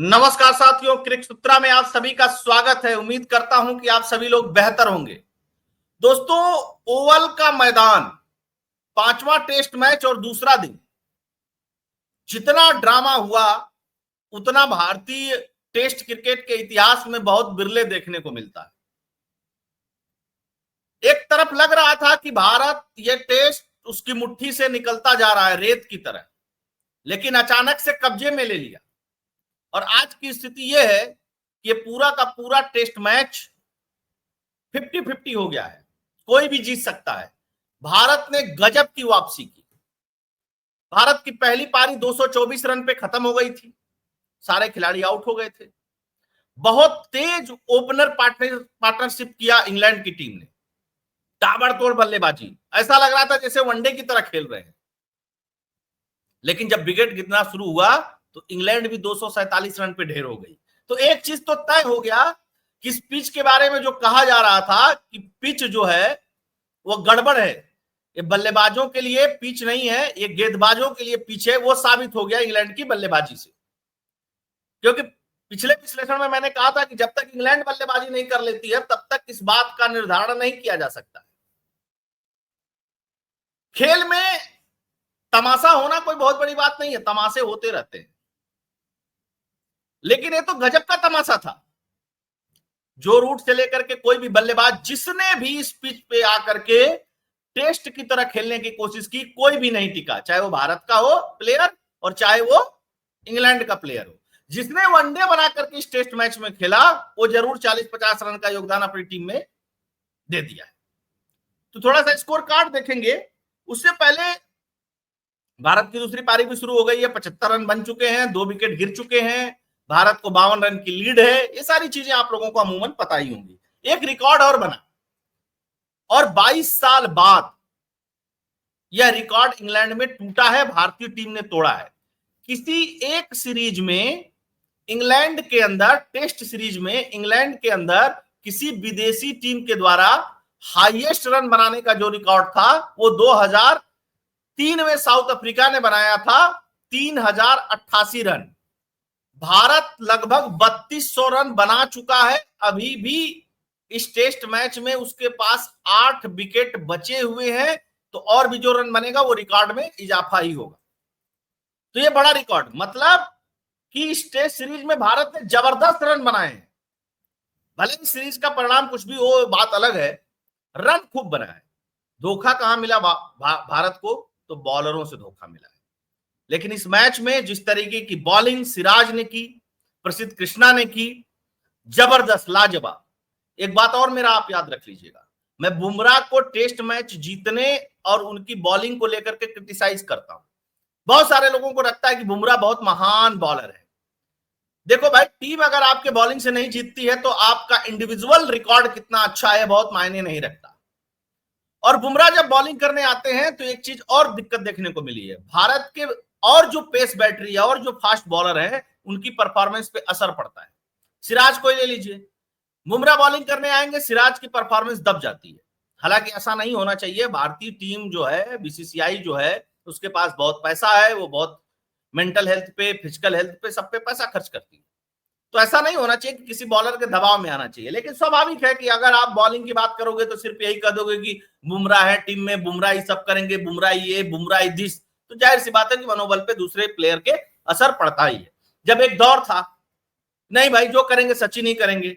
नमस्कार साथियों, क्रिकेट सूत्रा में आप सभी का स्वागत है। उम्मीद करता हूं कि आप सभी लोग बेहतर होंगे। दोस्तों, ओवल का मैदान, पांचवा टेस्ट मैच और दूसरा दिन, जितना ड्रामा हुआ उतना भारतीय टेस्ट क्रिकेट के इतिहास में बहुत बिरले देखने को मिलता है। एक तरफ लग रहा था कि भारत ये टेस्ट उसकी मुट्ठी से निकलता जा रहा है रेत की तरह, लेकिन अचानक से कब्जे में ले लिया और आज की स्थिति यह है कि ये पूरा का पूरा टेस्ट मैच 50-50 हो गया है। कोई भी जीत सकता है। भारत ने गजब की वापसी की। भारत की पहली पारी 224 रन पे खत्म हो गई थी। सारे खिलाड़ी आउट हो गए थे। बहुत तेज ओपनर पार्टनरशिप किया इंग्लैंड की टीम ने। ताबड़तोड़ बल्लेबाजी, ऐसा लग रहा था जैसे वनडे की तरह खेल रहे हैं। लेकिन जब विकेट गिरना शुरू हुआ तो इंग्लैंड भी 247 रन पे ढेर हो गई। तो एक चीज तो तय हो गया कि इस पिच के बारे में जो कहा जा रहा था कि पिच जो है वो गड़बड़ है, ये बल्लेबाजों के लिए पिच नहीं है, ये गेंदबाजों के लिए पिच है, वो साबित हो गया इंग्लैंड की बल्लेबाजी से। क्योंकि पिछले विश्लेषण में मैंने कहा था कि जब तक इंग्लैंड बल्लेबाजी नहीं कर लेती है तब तक इस बात का निर्धारण नहीं किया जा सकता। खेल में तमाशा होना कोई बहुत बड़ी बात नहीं है, तमाशे होते रहते हैं, लेकिन ये तो गजब का तमाशा था। जो रूट से लेकर के कोई भी बल्लेबाज जिसने भी इस पिच पे आकर के टेस्ट की तरह खेलने की कोशिश की, कोई भी नहीं टिका, चाहे वो भारत का हो प्लेयर और चाहे वो इंग्लैंड का प्लेयर हो। जिसने वनडे बना करके इस टेस्ट मैच में खेला वो जरूर 40-50 रन का योगदान अपनी टीम में दे दिया है। तो थोड़ा सा स्कोर कार्ड देखेंगे। उससे पहले भारत की दूसरी पारी भी शुरू हो गई है। 75 रन बन चुके हैं, 2 विकेट गिर चुके हैं, भारत को 52 रन की लीड है। ये सारी चीजें आप लोगों को अमूमन पता ही होंगी। एक रिकॉर्ड और बना और 22 साल बाद यह रिकॉर्ड इंग्लैंड में टूटा है, भारतीय टीम ने तोड़ा है। किसी एक सीरीज में इंग्लैंड के अंदर, टेस्ट सीरीज में इंग्लैंड के अंदर किसी विदेशी टीम के द्वारा हाईएस्ट रन बनाने का जो रिकॉर्ड था वो 2003 में साउथ अफ्रीका ने बनाया था, 3088 रन। भारत लगभग 3200 रन बना चुका है। अभी भी इस टेस्ट मैच में उसके पास 8 विकेट बचे हुए हैं, तो और भी जो रन बनेगा वो रिकॉर्ड में इजाफा ही होगा। तो ये बड़ा रिकॉर्ड, मतलब कि इस टेस्ट सीरीज में भारत ने जबरदस्त रन बनाए हैं। भले ही सीरीज का परिणाम कुछ भी हो, बात अलग है, रन खूब बना है। धोखा कहां मिला भारत को? तो बॉलरों से धोखा मिला है। लेकिन इस मैच में जिस तरीके की बॉलिंग सिराज ने की, प्रसिद्ध कृष्णा ने की, जबरदस्त, लाजवाब। एक बात और मेरा आप याद रख लीजिएगा, मैं बुमराह को टेस्ट मैच जीतने और उनकी बॉलिंग को लेकर के क्रिटिसाइज करता हूं। बहुत सारे लोगों को लगता है कि बुमराह बहुत महान बॉलर है। देखो भाई, टीम अगर आपके बॉलिंग से नहीं जीतती है तो आपका इंडिविजुअल रिकॉर्ड कितना अच्छा है बहुत मायने नहीं रखता। और बुमराह जब बॉलिंग करने आते हैं तो एक चीज और दिक्कत देखने को मिली है, भारत के और जो पेस बैटरी है और जो फास्ट बॉलर है उनकी परफॉर्मेंस पे असर पड़ता है। सिराज को ले लीजिए, बुमराह बॉलिंग करने आएंगे, सिराज की परफॉर्मेंस दब जाती है। हालांकि ऐसा नहीं होना चाहिए। भारतीय टीम जो है, बीसीसीआई जो है, उसके पास बहुत पैसा है, वो बहुत मेंटल हेल्थ पे, फिजिकल हेल्थ पे, सब पे पैसा खर्च करती है। तो ऐसा नहीं होना चाहिए कि किसी बॉलर के दबाव में आना चाहिए। लेकिन स्वाभाविक है कि अगर आप बॉलिंग की बात करोगे तो सिर्फ यही कह दोगे कि बुमराह है टीम में, बुमराह ही सब करेंगे, बुमराह ये, बुमराह दिस, तो जाहिर सी बात है कि मनोबल पे दूसरे प्लेयर के असर पड़ता ही है। जब एक दौर था, नहीं भाई जो करेंगे सचिन ही करेंगे,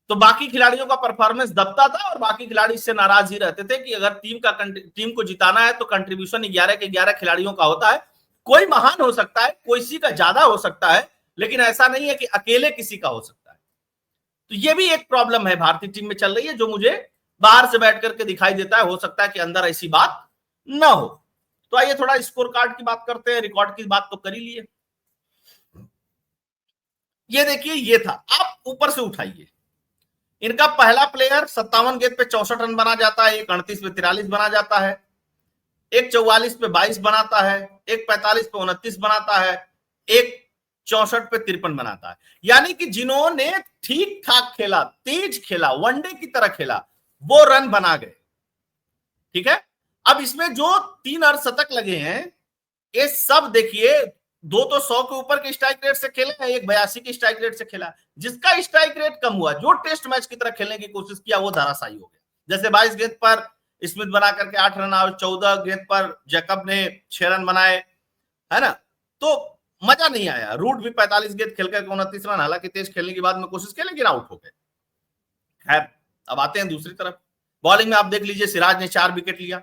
तो बाकी खिलाड़ियों का परफॉर्मेंस दबता था और बाकी खिलाड़ी इससे नाराज ही रहते थे कि अगर टीम को जिताना है तो कंट्रीब्यूशन 11 के 11 खिलाड़ियों का होता है। कोई महान हो सकता है, कोई सी का ज्यादा हो सकता है, लेकिन ऐसा नहीं है कि अकेले किसी का हो सकता है। तो ये भी एक प्रॉब्लम है भारतीय टीम में चल रही है, जो मुझे बाहर से बैठ करके दिखाई देता है। हो सकता है कि अंदर ऐसी बात ना हो। तो आइए थोड़ा स्कोर कार्ड की बात करते हैं। रिकॉर्ड की बात तो कर ही लिए। ये देखिए, ये था, आप ऊपर से उठाइए। इनका पहला प्लेयर 57 गेंद पे 64 रन बना जाता है, एक 38 पे 43 बना जाता है, एक 44 पे 22 बनाता है, एक 45 पे 29 बनाता है, एक 64 पे 53 बनाता है। यानी कि जिन्होंने ठीक ठाक खेला, तेज खेला, वनडे की तरह खेला, वो रन बना गए। ठीक है। अब इसमें जो 3 अर्धशतक लगे हैं, ये सब देखिए दो तो 100 के ऊपर के स्ट्राइक रेट से खेले हैं, एक 82 के स्ट्राइक रेट से खेला। जिसका स्ट्राइक रेट कम हुआ, जो टेस्ट मैच की तरह खेलने की कोशिश किया, वो धराशायी हो गया। जैसे 22 गेंद पर स्मिथ बना करके 8 रन और 14 गेंद पर जैकब ने 6 रन बनाए, है ना, तो मजा नहीं आया। रूट भी 45 गेंद खेलकर 29 रन, हालांकि तेज खेलने की बाद में कोशिश की लेकिन आउट हो गए। खैर, अब आते हैं दूसरी तरफ। बॉलिंग में आप देख लीजिए, सिराज ने 4 विकेट लिया,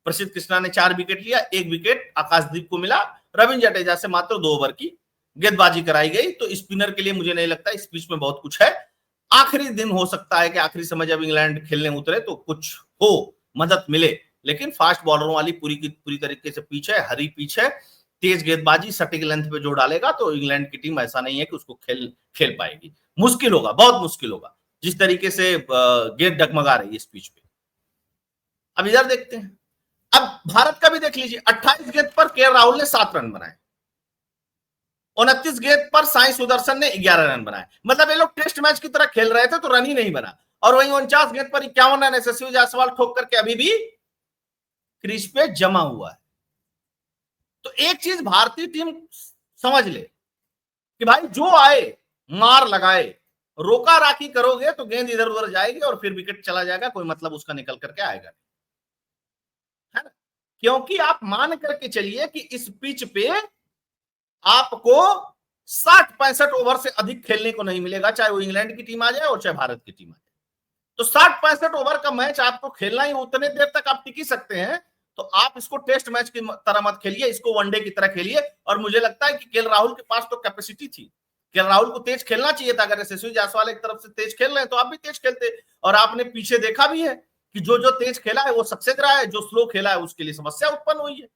प्रसिद्ध कृष्णा ने 4 विकेट लिया, 1 विकेट आकाशदीप को मिला। रविंद्र जडेजा से मात्र 2 ओवर की गेंदबाजी कराई गई। तो स्पिनर के लिए मुझे नहीं लगता इस पिच में बहुत कुछ है। आखिरी दिन हो सकता है कि आखिरी समय जब इंग्लैंड खेलने उतरे तो कुछ हो, मदद मिले, लेकिन फास्ट बॉलरों वाली पूरी की पूरी तरीके से पिच है, हरी पिच है, तेज गेंदबाजी सटीक लेंथ पे जो डालेगा तो इंग्लैंड की टीम ऐसा नहीं है कि उसको खेल पाएगी। मुश्किल होगा, बहुत मुश्किल होगा, जिस तरीके से गेंद डगमगा रही है इस पिच पे। अब इधर देखते हैं, अब भारत का भी देख लीजिए, 28 गेंद पर के राहुल ने 7 रन बनाए, 29 गेंद पर साई सुदर्शन ने 11 रन बनाए। मतलब ये लोग टेस्ट मैच की तरह खेल रहे थे तो रन ही नहीं बना। और वहीं 49 गेंद पर 51 रन यशस्वी जायसवाल ठोक करके अभी भी क्रीज पे जमा हुआ है। तो एक चीज भारतीय टीम समझ ले कि भाई जो आए मार लगाए, रोका राखी करोगे तो गेंद इधर उधर जाएगी और फिर विकेट चला जाएगा, कोई मतलब उसका निकल करके आएगा, है ना। क्योंकि आप मान करके चलिए कि इस पिच पे आपको 60-65 ओवर से अधिक खेलने को नहीं मिलेगा, चाहे वो इंग्लैंड की टीम आ जाए और चाहे भारत की टीम आ जाए। तो 60-65 ओवर का मैच आपको खेलना ही, उतने देर तक आप टिक ही सकते हैं। तो आप इसको टेस्ट मैच की तरह मत खेलिए, इसको वनडे की तरह खेलिए। और मुझे लगता है कि केएल राहुल के पास तो कैपेसिटी थी, केएल राहुल को तेज खेलना चाहिए था। अगर यशस्वी जायसवाल एक तरफ से तेज खेल रहे हैं तो आप भी तेज खेलते। और आपने पीछे देखा भी है कि जो जो तेज खेला है वो सक्सेस रहा है, जो स्लो खेला है उसके लिए समस्या उत्पन्न हुई है।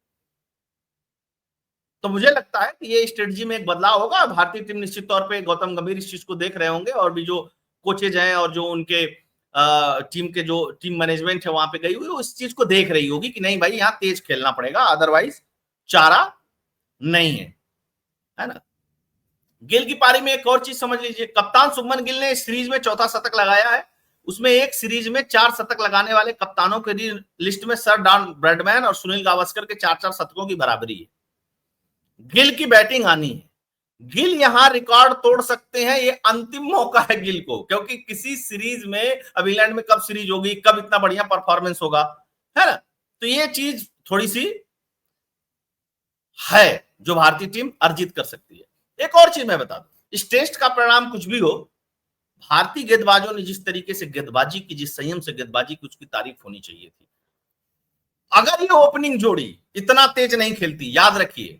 तो मुझे लगता है कि ये स्ट्रेटजी में एक बदलाव होगा। भारतीय टीम निश्चित तौर पे गौतम गंभीर इस चीज को देख रहे होंगे, और भी जो कोचेज हैं और जो उनके टीम के जो टीम मैनेजमेंट है वहां पे गई हुई, उस चीज को देख रही होगी कि नहीं भाई यहाँ तेज खेलना पड़ेगा, अदरवाइज चारा नहीं है ना। गिल की पारी में एक और चीज समझ लीजिए, कप्तान शुभमन गिल ने सीरीज में 4था शतक लगाया है। उसमें एक सीरीज में 4 शतक लगाने वाले कप्तानों के लिस्ट में सर डॉन ब्रैडमैन और सुनील गावस्कर के 4-4 शतकों की बराबरी है। गिल की बैटिंग आनी है, गिल यहां रिकॉर्ड तोड़ सकते हैं, ये अंतिम मौका है गिल को। क्योंकि किसी सीरीज में, अब इंग्लैंड में कब सीरीज होगी, कब इतना बढ़िया परफॉर्मेंस होगा, है ना। तो ये चीज थोड़ी सी है जो भारतीय टीम अर्जित कर सकती है। एक और चीज मैं बता दूं, इस टेस्ट का परिणाम कुछ भी हो, भारतीय गेंदबाजों ने जिस तरीके से गेंदबाजी की, जिस संयम से गेंदबाजी की, उसकी तारीफ होनी चाहिए थी। अगर ये ओपनिंग जोड़ी इतना तेज नहीं खेलती, याद रखिए,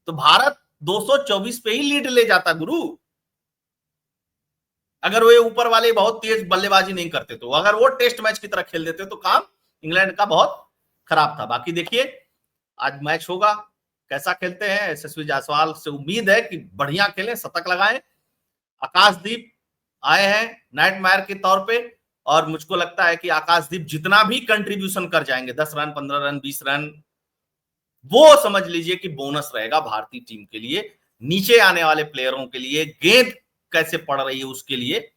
तो भारत 224 पे ही लीड ले जाता गुरु। अगर वो ऊपर वाले बहुत तेज बल्लेबाजी नहीं करते तो, अगर वो टेस्ट मैच की तरह खेल देते तो काम इंग्लैंड का बहुत खराब था। बाकी देखिए आज मैच होगा, कैसा खेलते हैं। यशस्वी जायसवाल से उम्मीद है कि बढ़िया खेलें, शतक लगाएं। आकाशदीप आए हैं नाइट मायर के तौर पे, और मुझको लगता है कि आकाशदीप जितना भी कंट्रीब्यूशन कर जाएंगे, 10 रन, 15 रन, 20 रन, वो समझ लीजिए कि बोनस रहेगा भारतीय टीम के लिए। नीचे आने वाले प्लेयरों के लिए, गेंद कैसे पड़ रही है उसके लिए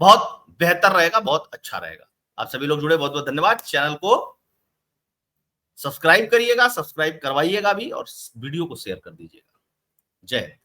बहुत बेहतर रहेगा, बहुत अच्छा रहेगा। आप सभी लोग जुड़े, बहुत बहुत धन्यवाद। चैनल को सब्सक्राइब करिएगा, सब्सक्राइब करवाइएगा भी, और वीडियो को शेयर कर दीजिएगा। जय हिंद।